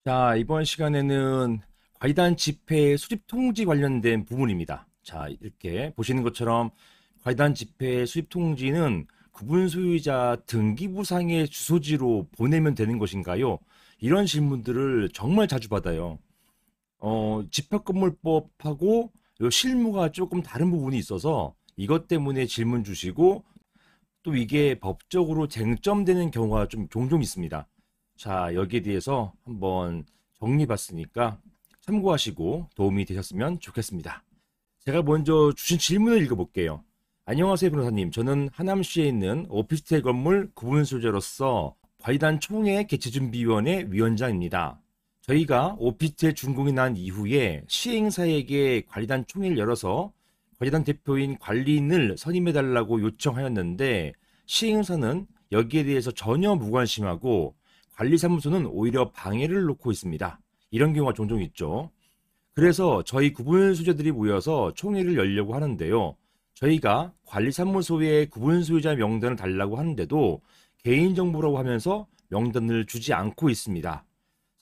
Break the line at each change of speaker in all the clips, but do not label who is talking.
자, 이번 시간에는 과리단 지폐 수집 통지 관련된 부분입니다. 자, 이렇게 보시는 것처럼 과리단 지폐 수집 통지는 구분 소유자 등기부상의 주소지로 보내면 되는 것인가요? 이런 질문들을 정말 자주 받아요. 집합건물법하고 요 실무가 조금 다른 부분이 있어서 이것 때문에 질문 주시고 또 이게 법적으로 쟁점되는 경우가 좀 종종 있습니다. 자, 여기에 대해서 한번 정리해봤으니까 참고하시고 도움이 되셨으면 좋겠습니다. 제가 먼저 주신 질문을 읽어볼게요. 안녕하세요, 변호사님. 저는 하남시에 있는 오피스텔 건물 구분소유자로서 과리단 총회 개최준비위원회 위원장입니다. 저희가 오피스텔 준공이 난 이후에 시행사에게 과리단 총회를 열어서 과리단 대표인 관리인을 선임해달라고 요청하였는데 시행사는 여기에 대해서 전혀 무관심하고 관리사무소는 오히려 방해를 놓고 있습니다. 이런 경우가 종종 있죠. 그래서 저희 구분소유자들이 모여서 총회를 열려고 하는데요. 저희가 관리사무소에 구분소유자 명단을 달라고 하는데도 개인정보라고 하면서 명단을 주지 않고 있습니다.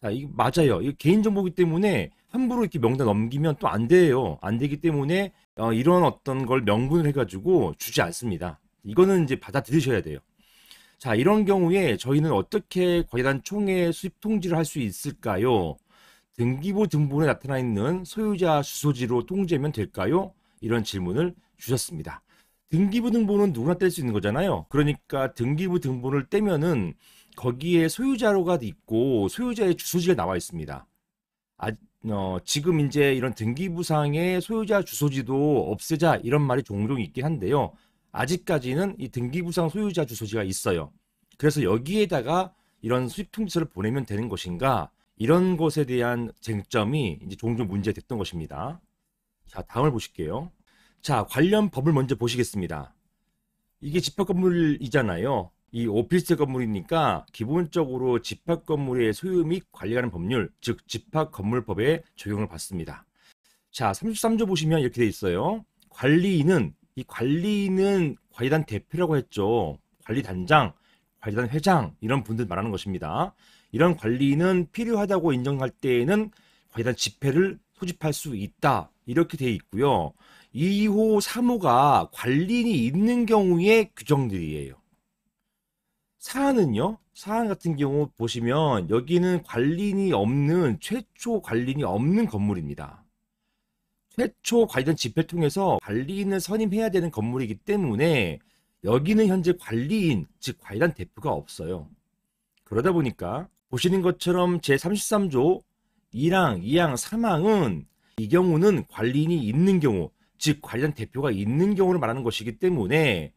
자, 이게 맞아요. 이게 개인정보이기 때문에 함부로 이렇게 명단 넘기면 또 안 돼요. 안 되기 때문에 이런 어떤 걸 명분을 해가지고 주지 않습니다. 이거는 이제 받아들이셔야 돼요. 자, 이런 경우에 저희는 어떻게 과리단 총회 수집 통지를 할 수 있을까요? 등기부 등본에 나타나 있는 소유자 주소지로 통지하면 될까요? 이런 질문을 주셨습니다. 등기부 등본은 누구나 뗄 수 있는 거잖아요. 그러니까 등기부 등본을 떼면은 거기에 소유자로가 있고 소유자의 주소지가 나와 있습니다. 지금 이제 이런 등기부상의 소유자 주소지도 없애자 이런 말이 종종 있긴 한데요. 아직까지는 이 등기부상 소유자 주소지가 있어요. 그래서 여기에다가 이런 수집 통지서를 보내면 되는 것인가? 이런 것에 대한 쟁점이 이제 종종 문제됐던 것입니다. 자, 다음을 보실게요. 자, 관련 법을 먼저 보시겠습니다. 이게 집합 건물이잖아요. 이 오피스텔 건물이니까 기본적으로 집합 건물의 소유 및 관리하는 법률, 즉 집합건물법에 적용을 받습니다. 자, 33조 보시면 이렇게 돼 있어요. 이 관리인은 과리단 대표라고 했죠. 관리단장, 과리단 회장 이런 분들 말하는 것입니다. 이런 관리인은 필요하다고 인정할 때에는 과리단 지폐를 소집할 수 있다. 이렇게 돼 있고요. 2호, 3호가 관리인이 있는 경우의 규정들이에요. 사안은요? 사안 같은 경우 보시면 여기는 최초 관리인이 없는 건물입니다. 최초 과리단 집회를 통해서 관리인을 선임해야 되는 건물이기 때문에 여기는 현재 관리인, 즉 과리단 대표가 없어요. 그러다 보니까 보시는 것처럼 제33조 1항, 2항, 3항은 이 경우는 관리인이 있는 경우, 즉 과리단 대표가 있는 경우를 말하는 것이기 때문에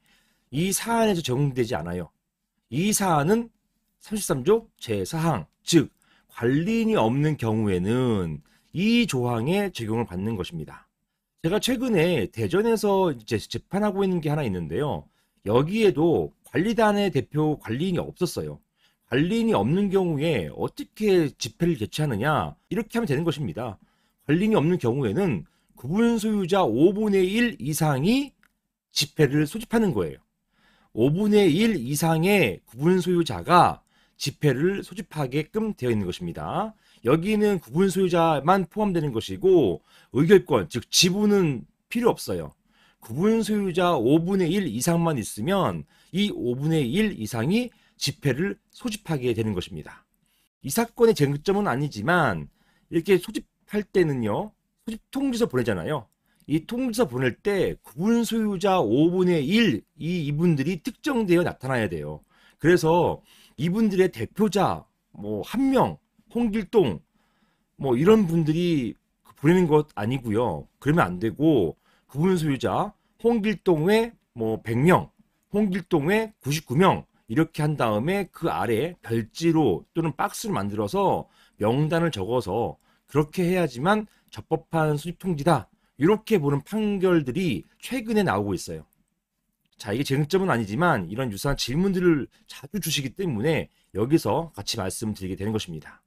이 사안에서 적용되지 않아요. 이 사안은 33조 제4항, 즉 관리인이 없는 경우에는 이 조항에 적용을 받는 것입니다. 제가 최근에 대전에서 이제 재판하고 있는 게 하나 있는데요. 여기에도 관리단의 대표 관리인이 없었어요. 관리인이 없는 경우에 어떻게 집회를 개최하느냐 이렇게 하면 되는 것입니다. 관리인이 없는 경우에는 구분 소유자 5분의 1 이상이 집회를 소집하는 거예요. 5분의 1 이상의 구분 소유자가 지폐를 소집하게끔 되어 있는 것입니다. 여기는 구분 소유자만 포함되는 것이고 의결권, 즉 지분은 필요 없어요. 구분 소유자 5분의 1 이상만 있으면 이 5분의 1 이상이 지폐를 소집하게 되는 것입니다. 이 사건의 쟁점은 아니지만 이렇게 소집할 때는요. 소집 통지서 보내잖아요. 이 통지서 보낼 때 구분 소유자 5분의 1 이분들이 특정되어 나타나야 돼요. 그래서 이분들의 대표자 뭐 한 명, 홍길동 뭐 이런 분들이 보내는 것 아니고요. 그러면 안 되고 구분 소유자 홍길동 외뭐 100명, 홍길동 외 99명 이렇게 한 다음에 그 아래 별지로 또는 박스로 만들어서 명단을 적어서 그렇게 해야지만 적법한 수집 통지다. 이렇게 보는 판결들이 최근에 나오고 있어요. 자, 이게 쟁점은 아니지만 이런 유사한 질문들을 자주 주시기 때문에 여기서 같이 말씀드리게 되는 것입니다.